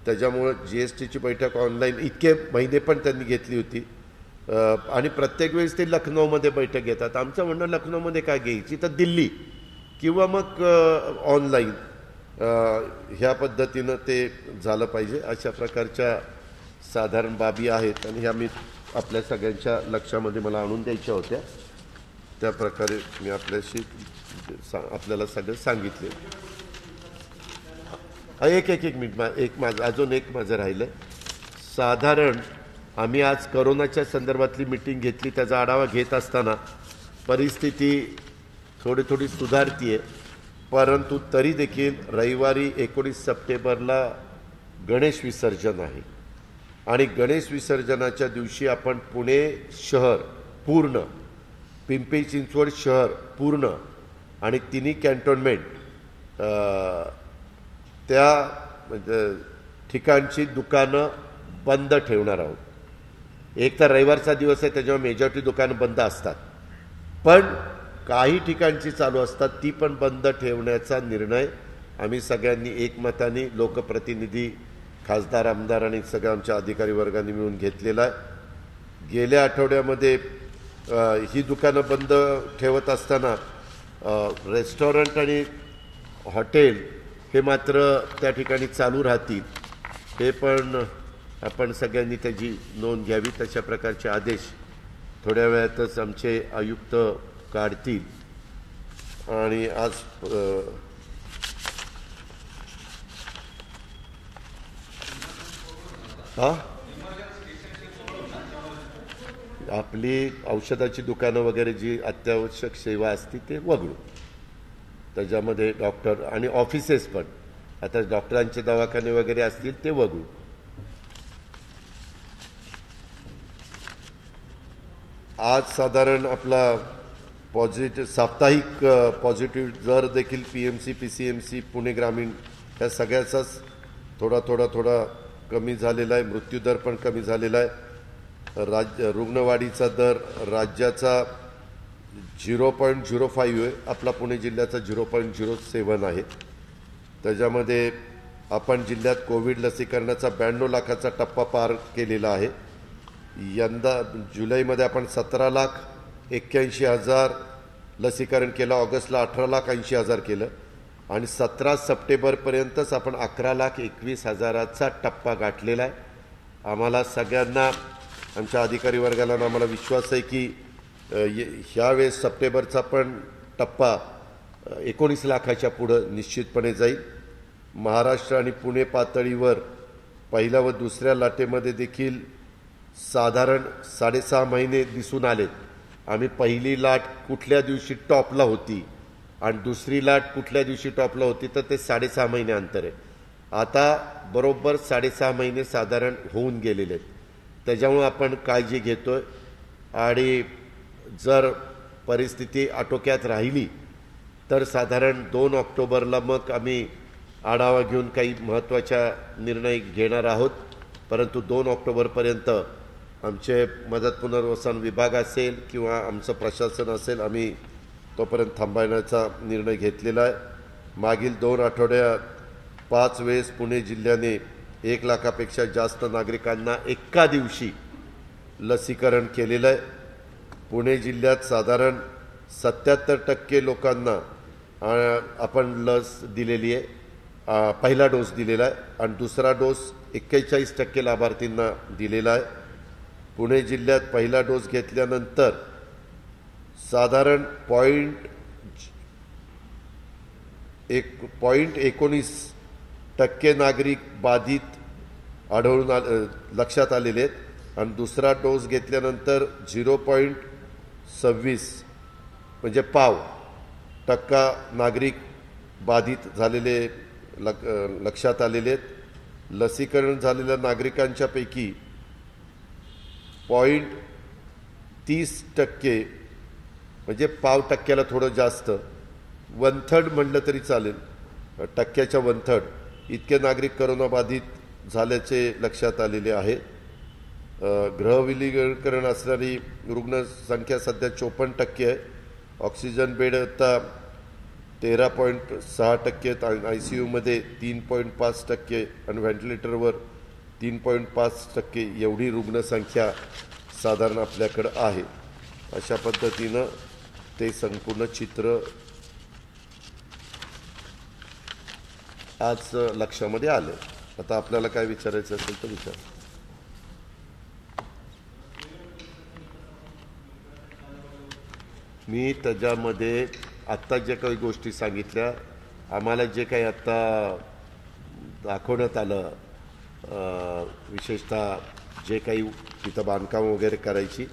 त्याच्यामुळं GSTची बैठक ऑनलाईन इतके महिने पण त्यांनी घेतली होती आणि प्रत्येक वेळेस ते लखनौमध्ये बैठक घेतात. आमचं म्हणणं लखनौमध्ये काय घ्यायची तर दिल्ली किंवा मग ऑनलाईन ह्या पद्धतीनं ते झालं पाहिजे. अशा प्रकारच्या साधारण बाबी आहेत आणि ह्या मी आपल्या सगळ्यांच्या लक्षामध्ये मला आणून द्यायच्या होत्या. त्या प्रकारे मी आपल्याला सगळं सांगितले. एक मिनिट माझं अजून माझं राहिलं. साधारण आम्ही आज करोनाच्या संदर्भातली मीटिंग घेतली, त्याचा आढावा घेत असताना परिस्थिती थोडी सुधारतीये, परंतु तरी देखील रविवारी 19 सप्टेंबरला गणेश विसर्जन आहे आणि गणेश विसर्जनाच्या दिवशी आपण पुणे शहर पूर्ण, पिंपरी चिंचवड शहर पूर्ण आणि तिन्ही कॅन्टोन्मेंट त्या ठिकाणची दुकानं बंद ठेवणार आहोत. एक तर रविवारचा दिवस आहे त्याच्यामुळे मेजॉरिटी दुकानं बंद असतात, पण काही ठिकाणची चालू असतात, ती पण बंद ठेवण्याचा निर्णय आम्ही सगळ्यांनी एकमताने लोकप्रतिनिधी, खासदार, आमदार आणि सगळ्या आमच्या अधिकारी वर्गाने मिळून घेतलेला आहे. गेल्या आठवड्यामध्ये ही दुकानं बंद ठेवत असताना रेस्टॉरंट आणि हॉटेल हे मात्र त्या ठिकाणी चालू राहतील. हे पण आपण सगळ्यांनी त्याची नोंद घ्यावी. तशा प्रकारचे आदेश थोड्या वेळातच आमचे आयुक्त काढतील. आणि आज आपली औषधाची दुकानं वगैरे जी अत्यावश्यक सेवा असते ते वगळू, त्याच्यामध्ये डॉक्टर आणि ऑफिसेस पण, आता डॉक्टरांचे दवाखाने वगैरे असतील ते वगळू. आज साधारण आपला साप्ताहिक पॉझिटिव्ह दर देखील PMC, PCMC, पुणे ग्रामीण या सगळ्याचाच थोडा कमी झालेला आहे. मृत्यूदर पण कमी झालेला आहे. रुग्णवाढीचा दर राज्याचा 0.05 आहे, आपला पुणे जिल्ह्याचा 0.07 आहे. त्याच्यामध्ये आपण जिल्ह्यात कोविड लसीकरणाचा 92 लाखाचा टप्पा पार केलेला आहे. यंदा जुलैमध्ये आपण 17,81,000 लसीकरण केलं, ऑगस्टला 18,80,000 केलं आणि 17 सप्टेंबरपर्यंतच आपण 11,21,000चा टप्पा गाठलेला आहे. आम्हाला सगळ्यांना, आमच्या अधिकारी वर्गाला आम्हाला विश्वास आहे की ह्यावेळेस सप्टेंबरचा पण टप्पा 19 लाखाच्या पुढं निश्चितपणे जाईल. महाराष्ट्र आणि पुणे पातळीवर पहिल्या व दुसऱ्या लाटेमध्ये देखील साधारण 6.5 महिने दिसून आलेत. आम्ही पहिली लाट कुठल्या दिवशी टॉपला होती आणि दुसरी लाट कुठल्या दिवशी टॉपला होती तर ते 6.5 महिने अंतर आहे. आता बरोबर 6.5 महिने साधारण होऊन गेलेले आहेत. त्याच्यामुळे आपण काळजी घेतोय आणि जर परिस्थिती आटोक्यात राहिली तर साधारण 2 ऑक्टोबरला मग आम्ही आढावा घेऊन काही महत्त्वाचा निर्णय घेणार आहोत. परंतु 2 ऑक्टोबरपर्यंत आमचे मदत पुनर्वसन विभाग असेल किंवा आमचं प्रशासन असेल, आम्ही तोपर्यंत थांबवण्याचा निर्णय घेतलेला आहे. मागील 2 आठवड्यात 5 वेळेस पुणे जिल्ह्याने 1 लाखापेक्षा जास्त नागरिकांना एका दिवशी लसीकरण केलेलं आहे. पुणे जिल्ह्यात साधारण 77% लोकांना आपण लस दिलेली आहे. पहिला डोस दिलेला आहे आणि दुसरा डोस 41% लाभार्थींना दिलेला आहे. पुणे जिल्ह्यात पहिला डोस घेतल्यानंतर साधारण 0.19% नागरिक बाधित आढळून लक्षात आलेले आहेत आणि दुसरा डोस घेतल्यानंतर 0.26 म्हणजे 0.5% नागरिक बाधित झालेले लक्षात आलेले आहेत. लसीकरण झालेल्या नागरिकांच्या पैकी 0.30% म्हणजे 0.5%ला थोडं जास्त, 1/3 म्हणलं तरी चालेल, टक्क्याच्या 1/3 इतके नागरिक करोनाबाधित झाल्याचे लक्षात आलेले आहे. गृहविलगीकरण असणारी रुग्णसंख्या सध्या 54% आहे. ऑक्सिजन बेड आता 13.6% ICUमध्ये 3.5% आणि व्हेंटिलेटरवर 3.5% एवढी रुग्णसंख्या साधारण आपल्याकडं आहे. अशा पद्धतीनं ते संपूर्ण चित्र आज लक्षामध्ये आलं. आता आपल्याला काय विचारायचं असेल तर विचार. मी त्याच्यामध्ये आत्ता जे काही गोष्टी सांगितल्या, आम्हाला जे काही आत्ता दाखवण्यात आलं, विशेषतः जे काही तिथं बांधकाम वगैरे करायची,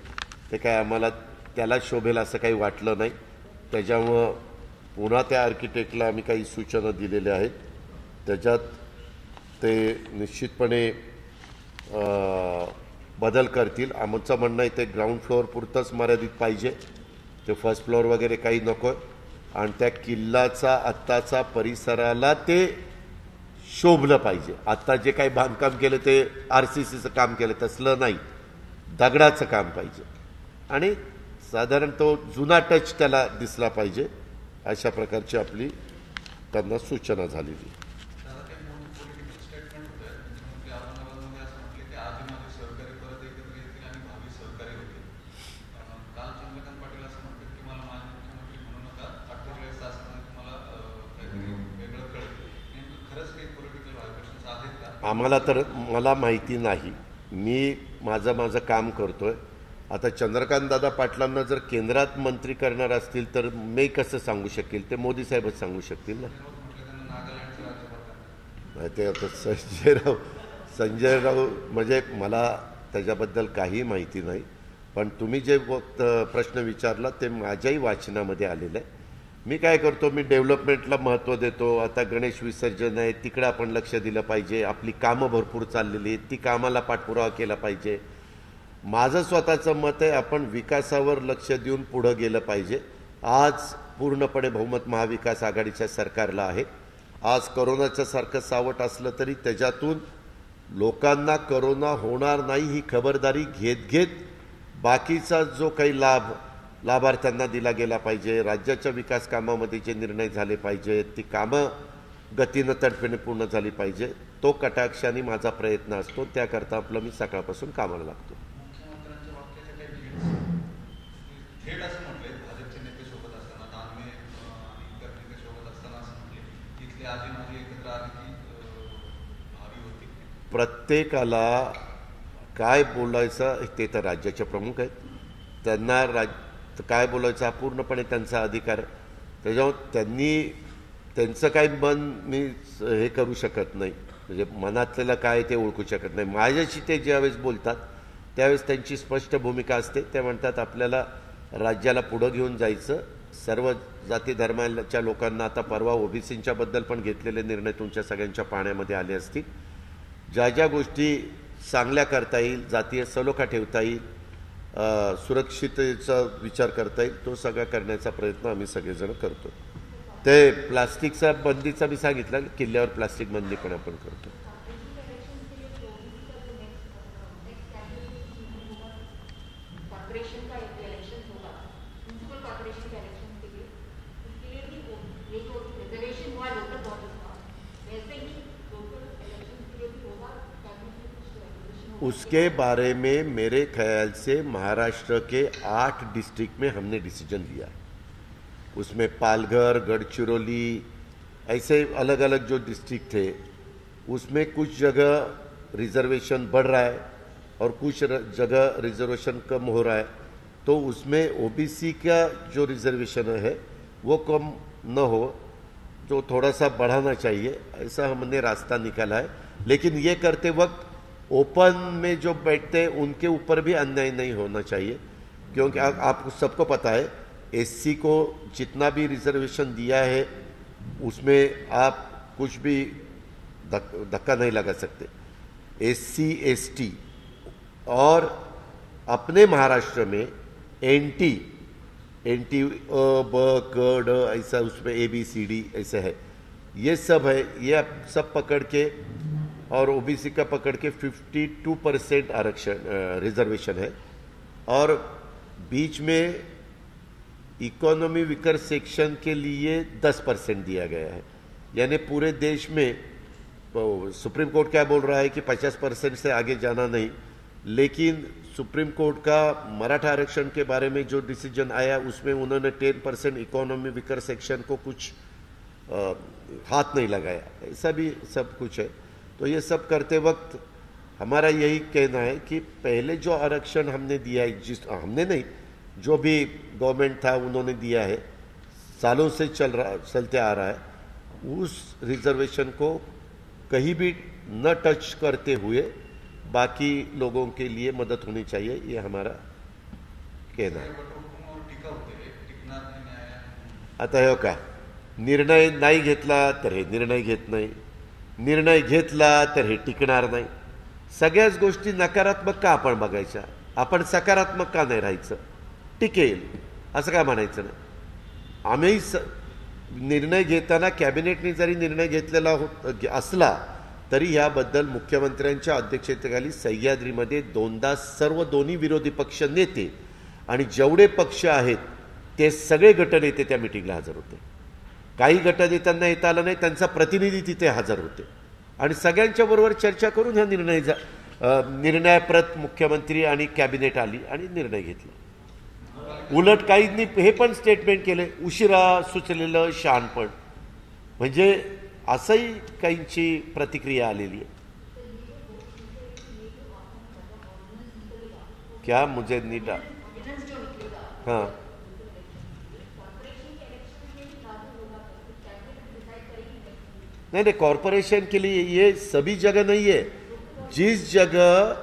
ते काय आम्हाला त्याला शोभेल असं काही वाटलं नाही. त्याच्यामुळं पुन्हा त्या आर्किटेक्टला आम्ही काही सूचना दिलेल्या आहेत. त्याच्यात ते निश्चितपणे बदल करतील. आमचं म्हणणं आहे ते ग्राउंड फ्लोअर पुरतंच मर्यादित पाहिजे, ते फर्स्ट फ्लोअर वगैरे काही नको आहे. आणि त्या किल्ल्याचा आत्ताचा परिसराला ते शोभलं पाहिजे. आत्ता जे काही बांधकाम केलं ते RCCचं काम केलं तसलं नाही, दगडाचं काम पाहिजे आणि साधारण तो जुना टच त्याला दिसला पाहिजे. अशा प्रकारची आपली त्यांना सूचना झालेली. आम्हाला तर मला माहिती नाही. मी माझं काम करतोय. आता चंद्रकांत दादा पाटलांना जर केंद्रात मंत्री करणार असतील तर मी कसं सांगू शकेल? ते मोदी साहेबच सांगू शकतील ना. ते आता संजय राव म्हणजे मला त्याच्याबद्दल काही माहिती नाही. पण तुम्ही जे प्रश्न विचारला ते माझ्याही वाचनामध्ये आलेलं आहे. मी काय करतो, मी डेव्हलपमेंटला महत्त्व देतो. आता गणेश विसर्जन आहे, तिकडं आपण लक्ष दिलं पाहिजे. आपली कामं भरपूर चाललेली आहेत, ती कामाला पाठपुरावा केला पाहिजे. माझं स्वतःचं मत आहे, आपण विकासावर लक्ष देऊन पुढं गेलं पाहिजे. आज पूर्णपणे बहुमत महाविकास आघाडीच्या सरकारला आहे. आज करोनाच्या सारखं सावट असलं तरी त्याच्यातून लोकांना करोना होणार नाही ही खबरदारी घेत बाकीचा जो काही लाभार्थ्यांना दिला गेला पाहिजे. राज्याच्या विकास कामामध्ये जे निर्णय झाले पाहिजे, ती कामं गतीनं तडफेने पूर्ण झाली पाहिजे. तो कटाक्षाने माझा प्रयत्न असतो. त्याकरता आपलं मी सकाळपासून कामाला लागतो. प्रत्येकाला काय बोलायचं ते तर राज्याचे प्रमुख आहेत. त्यांना काय बोलायचं हा पूर्णपणे त्यांचा अधिकार. त्याच्यामुळे त्यांनी त्यांचं काही मन मी हे करू शकत नाही, म्हणजे मनातलं काय ते ओळखू शकत नाही. माझ्याशी ते ज्यावेळेस बोलतात त्यावेळेस त्यांची स्पष्ट भूमिका असते. ते म्हणतात आपल्याला राज्याला पुढं घेऊन जायचं, सर्व जाती धर्माच्या लोकांना. आता परवा ओबीसींच्या बद्दल पण घेतलेले निर्णय तुमच्या सगळ्यांच्या पाहण्यामध्ये आले असतील. ज्या ज्या गोष्टी चांगल्या करता येईल, जातीय सलोखा ठेवता येईल, सुरक्षिततेचा विचार करता येईल, तो सगळा करण्याचा प्रयत्न आम्ही सगळेजण करतो. ते प्लास्टिकचा बंदीचा मी सांगितलं, किल्ल्यावर प्लास्टिक बंदी पण आपण करतो. उसके बारे में मेरे ख्याल से महाराष्ट्र के 8 डिस्ट्रिक्ट में हमने डिसीजन लिया. उसमें पालघर, गढ़चिरौली, ऐसे अलग अलग जो डिस्ट्रिक्ट थे उसमें कुछ जगह रिजर्वेशन बढ़ रहा है और कुछ जगह रिजर्वेशन कम हो रहा है. तो उसमें ओबीसी का जो रिजर्वेशन है वो कम न हो, जो थोड़ा सा बढ़ाना चाहिए, ऐसा हमने रास्ता निकाला है. लेकिन ये करते वक्त ओपन में जो बैठते हैं उनके ऊपर भी अन्याय नहीं होना चाहिए, क्योंकि आपको सबको पता है एससी को जितना भी रिजर्वेशन दिया है उसमें आप कुछ भी धक्का नहीं लगा सकते. एससी एसटी और अपने महाराष्ट्र में एनटी ब क ड ऐसा उसमें ABCD ऐसा है, ये सब है. ये आप सब पकड़ के और ओबीसी का पकड़ के 52% आरक्षण रिजर्वेशन है. और बीच में इकोनॉमी वीकर सेक्शन के लिए 10% दिया गया है. यानी पूरे देश में सुप्रीम कोर्ट क्या बोल रहा है कि 50% से आगे जाना नहीं, लेकिन सुप्रीम कोर्ट का मराठा आरक्षण के बारे में जो डिसीजन आया उसमें उन्होंने 10% इकोनॉमी वीकर सेक्शन को कुछ हाथ नहीं लगाया. ऐसा भी सब कुछ है. तो ये सब करते वक्त हमारा यही कहना है कि पहले जो आरक्षण हमने दिया है, हमने नहीं, जो भी गवर्नमेंट था उन्होंने दिया है, सालों से चलते आ रहा है, उस रिजर्वेशन को कहीं भी न टच करते हुए बाकी लोगों के लिए मदद होनी चाहिए, ये हमारा कहना है. आता हे का निर्णय नाही घेतला तर हे निर्णय घेत नाही, निर्णय घेतला तर हे टिकणार नाही. सगळ्याच गोष्टी नकारात्मक का आपण बघायच्या, आपण सकारात्मक का नाही राहायचं, टिकेल असं का म्हणायचं नाही. आम्ही निर्णय घेताना कॅबिनेटने जरी निर्णय घेतलेला असला तरी याबद्दल मुख्यमंत्र्यांच्या अध्यक्षतेखाली सह्याद्रीमध्ये दोनदा सर्व दोन्ही विरोधी पक्ष नेते आणि जेवढे पक्ष आहेत ते सगळे गटनेते त्या मीटिंगला हजर होते. काही गटनेत्यांना येता आलं नाही, त्यांचा प्रतिनिधी तिथे हजर होते आणि सगळ्यांच्या बरोबर चर्चा करून हा निर्णयप्रत मुख्यमंत्री आणि कॅबिनेट आली आणि निर्णय घेतला. उलट काहींनी हे पण स्टेटमेंट केले, उशिरा सुचलेलं शहाणपण, म्हणजे असंही काहींची प्रतिक्रिया आलेली आहे. क्या मुझे नीटा हाँ नहीं, कॉरपोरेशन के लिए ये सभी जगह नहीं है. जिस जगह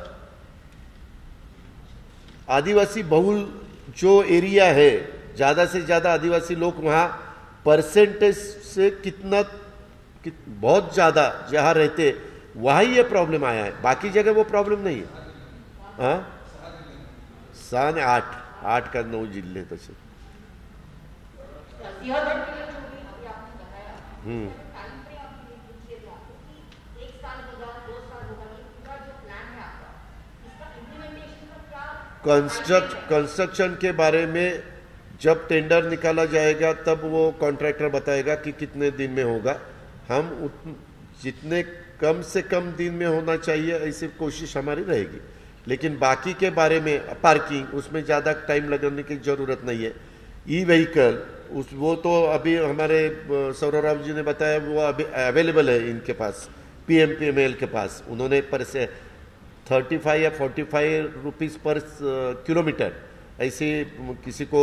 आदिवासी बहुल जो एरिया है, ज़्यादा से ज़्यादा आदिवासी लोग वहाँ परसेंटेज से बहुत ज़्यादा जहाँ रहते वहाँ ये प्रॉब्लम आया है, बाकी जगह वो प्रॉब्लम नहीं है. हाँ 6 ने 8 का 9 जिले तसे. कंस्ट्रक्शन के बारे में जब टेंडर निकाला जाएगा तब वो कॉन्ट्रैक्टर बताएगा कि कितने दिन में होगा. हम जितने कम से कम दिन में होना चाहिए ऐसी कोशिश हमारी रहेगी. लेकिन बाकी के बारे में पार्किंग, उसमें ज़्यादा टाइम लगाने की ज़रूरत नहीं है. ई व्हीकल वो तो अभी हमारे सौरभ जी ने बताया वो अभी अवेलेबल है इनके पास, PMPML के पास. उन्होंने पर से 35 या 45 रुपीज़ पर किलोमीटर ऐसे किसी को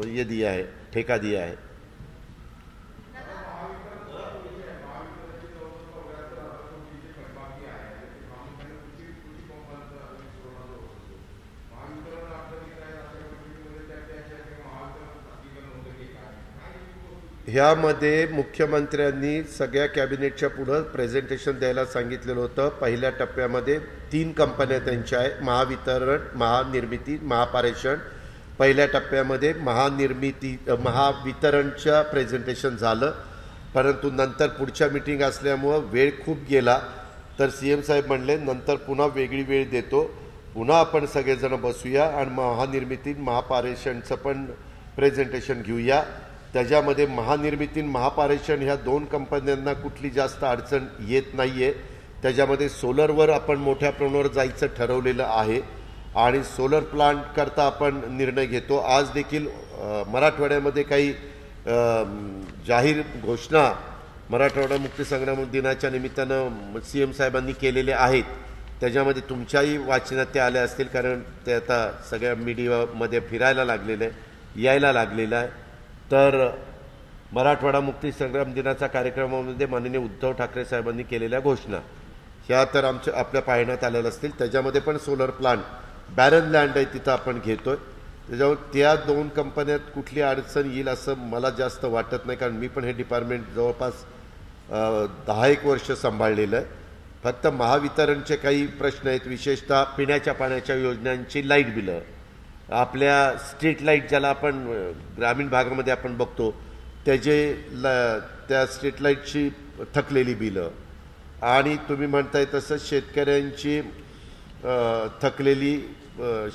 ये दिया है, ठेका दिया है. ह्यामध्ये मुख्यमंत्र्यांनी सगळ्या कॅबिनेटच्या पुढं प्रेझेंटेशन द्यायला सांगितलेलं होतं. पहिल्या टप्प्यामध्ये 3 कंपन्या त्यांच्या आहे, महावितरण, महानिर्मिती, महापारेषण. पहिल्या टप्प्यामध्ये महावितरणच्या प्रेझेंटेशन झालं, परंतु नंतर पुढच्या मीटिंग असल्यामुळं वेळ खूप गेला. तर CM साहेब म्हणले नंतर पुन्हा वेगळी वेळ देतो, पुन्हा आपण सगळेजण बसूया आणि महानिर्मिती महापारेषणचं पण प्रेझेंटेशन घेऊया. त्याच्यामध्ये महानिर्मिती महापारेषण ह्या 2 कंपन्यांना कुठली जास्त अडचण येत नाही आहे. त्याच्यामध्ये सोलरवर आपण मोठ्या प्रमाणावर जायचं ठरवलेलं आहे आणि सोलर प्लांट करता आपण निर्णय घेतो. आज देखील मराठवाड्यामध्ये काही जाहीर घोषणा मराठवाडा मुक्तीसंग्राम दिनाच्या निमित्तानं CM साहेबांनी केलेले आहेत. त्याच्यामध्ये तुमच्याही वाचनात ते आले असतील, कारण ते आता सगळ्या मीडियामध्ये फिरायला लागलेलं आहे, यायला लागलेलं आहे. तर मराठवाडा मुक्तीसंग्राम दिनाच्या कार्यक्रमामध्ये माननीय उद्धव ठाकरे साहेबांनी केलेल्या घोषणा ह्या तर आपल्या पाहण्यात आलेल्या असतील. त्याच्यामध्ये पण सोलर प्लांट बॅरन लँड आहे तिथं आपण घेतोय. त्याच्यावर त्या 2 कंपन्यात कुठली अडचण येईल असं मला जास्त वाटत नाही, कारण मी पण हे डिपार्टमेंट जवळपास 10-1 वर्ष सांभाळलेलं आहे. फक्त महावितरणचे काही प्रश्न आहेत, विशेषतः पिण्याच्या पाण्याच्या योजनांची लाईट बिलं, आपल्या स्ट्रीट लाईट ज्याला आपण ग्रामीण भागामध्ये आपण बघतो त्या स्ट्रीट लाईटची थकलेली बिलं आणि तुम्ही म्हणताय तसं शेतकऱ्यांची थकलेली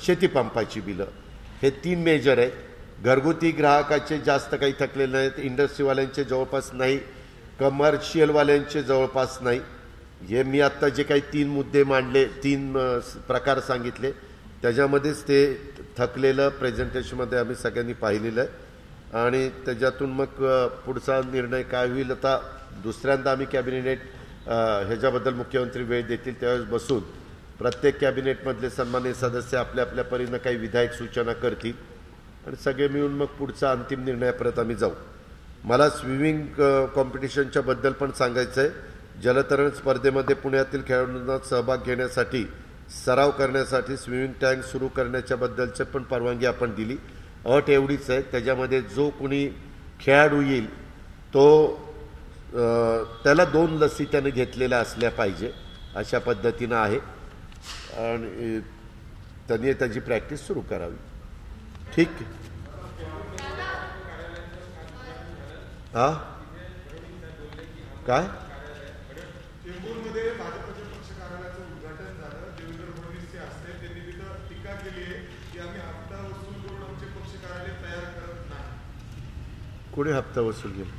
शेतीपंपाची बिलं, हे 3 मेजर आहेत. घरगुती ग्राहकाचे जास्त काही थकलेले नाहीत, इंडस्ट्रीवाल्यांचे जवळपास नाही, कमर्शियलवाल्यांचे जवळपास नाही. हे मी आत्ता जे काही 3 मुद्दे मांडले, 3 प्रकार सांगितले, त्याच्यामध्येच ते थकलेलं प्रेझेंटेशनमध्ये आम्ही सगळ्यांनी पाहिलेलं आहे. आणि त्याच्यातून मग पुढचा निर्णय काय होईल, आता दुसऱ्यांदा आम्ही कॅबिनेट ह्याच्याबद्दल मुख्यमंत्री वेळ देतील त्यावेळेस बसून प्रत्येक कॅबिनेटमधले सन्माननीय सदस्य आपल्या आपल्या परीनं काही विधायक सूचना करतील आणि सगळे मिळून मग पुढचा अंतिम निर्णयापर्यंत आम्ही जाऊ. मला स्विमिंग कॉम्पिटिशनच्या बद्दल पण सांगायचं आहे. जलतरण स्पर्धेमध्ये पुण्यातील खेळाडूंना सहभाग घेण्यासाठी सराव करण्यासाठी स्विमिंग टँक सुरू करण्याच्या बद्दलचे पण परवानगी आपण दिली. अट एवढीच आहे, त्याच्यामध्ये जो कोणी खेळाडू येईल तो त्याला 2 लसी त्याने घेतलेल्या असल्या पाहिजे अशा पद्धतीनं आहे आणि त्यांनी त्याची प्रॅक्टिस सुरू करावी. ठीक आहे. हां काय कोणी हप्ता वसूल केला?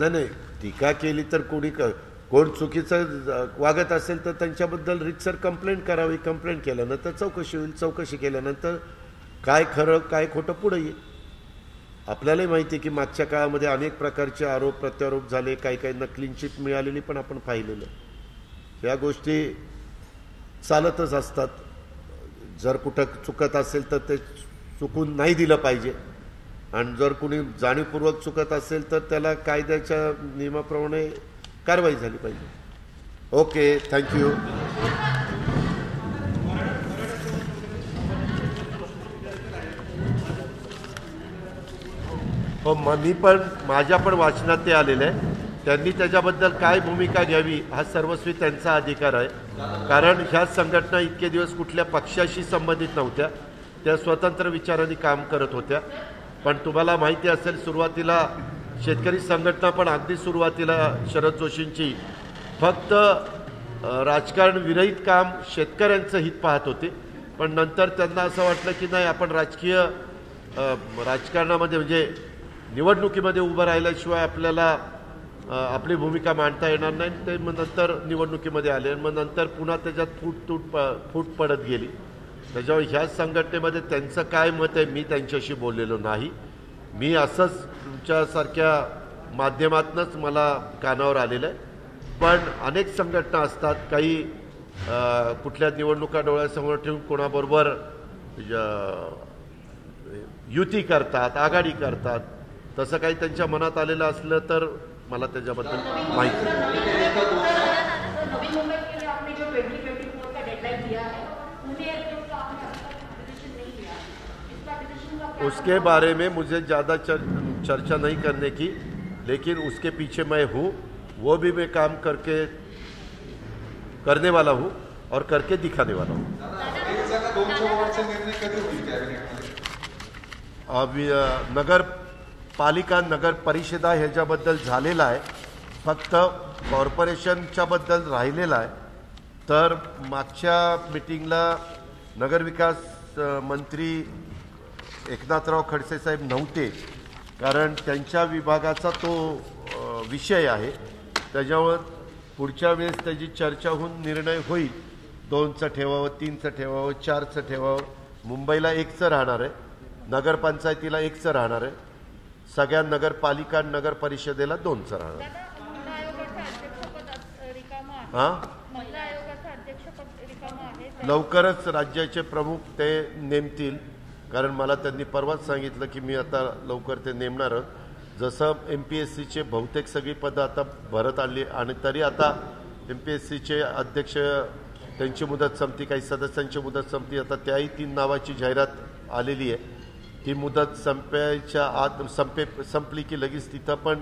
नाही, टीका केली तर कोण चुकीचं वागत असेल तर त्यांच्याबद्दल रितसर कंप्लेंट करावी. कंप्लेंट केल्यानंतर चौकशी होईल, चौकशी केल्यानंतर काय खरं काय खोटं पुढे येईल. आपल्यालाही माहिती आहे की मागच्या काळामध्ये अनेक प्रकारचे आरोप प्रत्यारोप झाले, काही नकलींची मिळालेली पण आपण पाहिलेलं. या गोष्टी चालतच असतात. जर कुठं चुकत असेल तर ते चुकून नाही दिलं पाहिजे आणि जर कुणी जाणीवपूर्वक चुकत असेल तर त्याला कायद्याच्या नियमाप्रमाणे कारवाई झाली पाहिजे. Okay, thank you. हो, मी पण माझ्या पण वाचनात ते आलेलं आहे. त्यांनी त्याच्याबद्दल काय भूमिका घ्यावी हा सर्वस्वी त्यांचा अधिकार आहे. कारण ह्या संघटना इतके दिवस कुठल्या पक्षाशी संबंधित नव्हत्या, त्या स्वतंत्र विचारांनी काम करत होत्या. पण तुम्हाला माहिती असेल सुरुवातीला शेतकरी संघटना पण अगदी सुरुवातीला शरद जोशींची फक्त राजकारण विरहित काम शेतकऱ्यांचं हित पाहत होते. पण नंतर त्यांना असं वाटलं की नाही, आपण राजकारणामध्ये म्हणजे निवडणुकीमध्ये उभं राहिल्याशिवाय आपल्याला आपली भूमिका मांडता येणार नाही. ते मग नंतर निवडणुकीमध्ये आले आणि मग नंतर पुन्हा त्याच्यात फूट पडत गेली. त्याच्यावर ह्या संघटनेमध्ये त्यांचं काय मत आहे मी त्यांच्याशी बोललेलो नाही. मी असंच तुमच्यासारख्या माध्यमातूनच मला कानावर आलेलं आहे. पण अनेक संघटना असतात, काही कुठल्या निवडणुका डोळ्यासमोर ठेवून कोणाबरोबर युती करतात, आघाडी करतात. तसं काही त्यांच्या मनात आलेलं असलं तर मला त्याच्याबद्दल माहिती आहे. उसके बारे में मुझे ज़्यादा चर्चा नहीं करने की, लेकिन उसके पीछे मैं हूँ, वो भी मैं काम करने वाला हूँ और करके दिखाने वाला हूँ। अभी नगर पालिका नगर परिषदा ह्याच्याबद्दल झालेला आहे, फक्त कॉर्पोरेशनच्या बद्दल राहिलेला आहे। तर मागच्या मीटिंगला नगरविकास मंत्री एकनाथराव खडसे साहेब नव्हते, कारण त्यांच्या विभागाचा तो विषय आहे। त्याच्यावर पुढच्या वेळेस त्याची चर्चा होऊन निर्णय होईल, 2चं ठेवावं, 3चं ठेवावं, 4चं ठेवावं। मुंबईला 1चं राहणार आहे, नगरपंचायतीला 1चं राहणार आहे, सगळ्या नगरपालिका नगर परिषदेला 2चं राहणार आहे। हां, लवकरच राज्याचे प्रमुख ते नेमतील, कारण मला त्यांनी परवाच सांगितलं की मी आता लवकर ते नेमणार। जसं MPSCचे बहुतेक सगळी पदं आता भरत आली आणि तरी आता MPSCचे अध्यक्ष त्यांची मुदत संपती, काही सदस्यांची मुदत संपती, आता त्याही 3 नावाची जाहिरात आलेली आहे। ती मुदत संपायच्या आत संपली की लगेच तिथं पण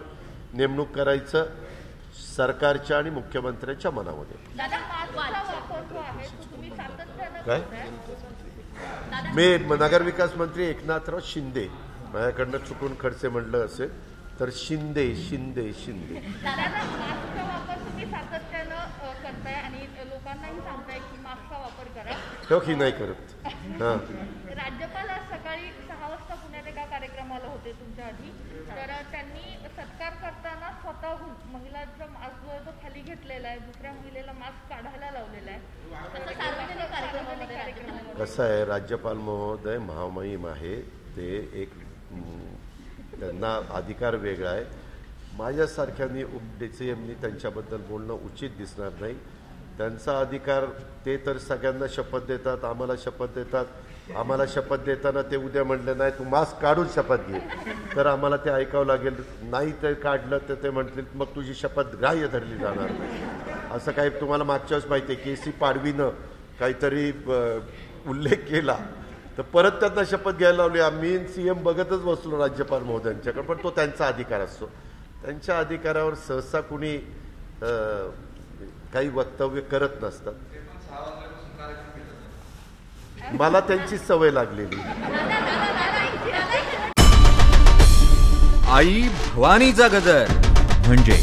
नेमणूक करायचं सरकारच्या आणि मुख्यमंत्र्यांच्या मनामध्ये। काय मी नगरविकास मंत्री एकनाथराव शिंदे, माझ्याकडनं चुकून खडसे म्हटलं असेल तर शिंदे शिंदे शिंदे। तो की नाही करत। हां, राज्यपाल आज सकाळी 6 वाजता पुण्यात एका कार्यक्रमाला होते तुमच्या आधी, तर त्यांनी सत्कार करताना स्वतःहून महिलांचा मास्क जो आहे तो खाली घेतलेला आहे, दुसऱ्या महिलेला मास्क काढायला लावलेला आहे। कसं आहे, राज्यपाल महोदय महामहिम आहे, ते एक त्यांना अधिकार वेगळा आहे। माझ्यासारख्यांनी DCMनी त्यांच्याबद्दल बोलणं उचित दिसणार नाही। त्यांचा अधिकार, ते तर सगळ्यांना शपथ देतात, आम्हाला शपथ देतात। आम्हाला शपथ देताना ते उद्या म्हटलं नाही तू मास्क काढून शपथ घे, तर आम्हाला ते ऐकावं लागेल। नाही ते काढलं तर ते म्हटले मग तुझी शपथ ग्राह्य धरली जाणार नाही। असं काही तुम्हाला मागच्या वेळेस माहिती आहे, KC पाडवीनं काहीतरी उल्लेख केला तर परत त्यांना शपथ घ्यायला लावली। आम्ही CM बघतच बसलो राज्यपाल महोदयांच्याकडे, पण तो त्यांचा अधिकार असतो। त्यांच्या अधिकारावर सहसा कुणी काही वक्तव्य करत नसतात। मला त्यांची सवय लागलेली। आई भवानीचा गजर म्हणजे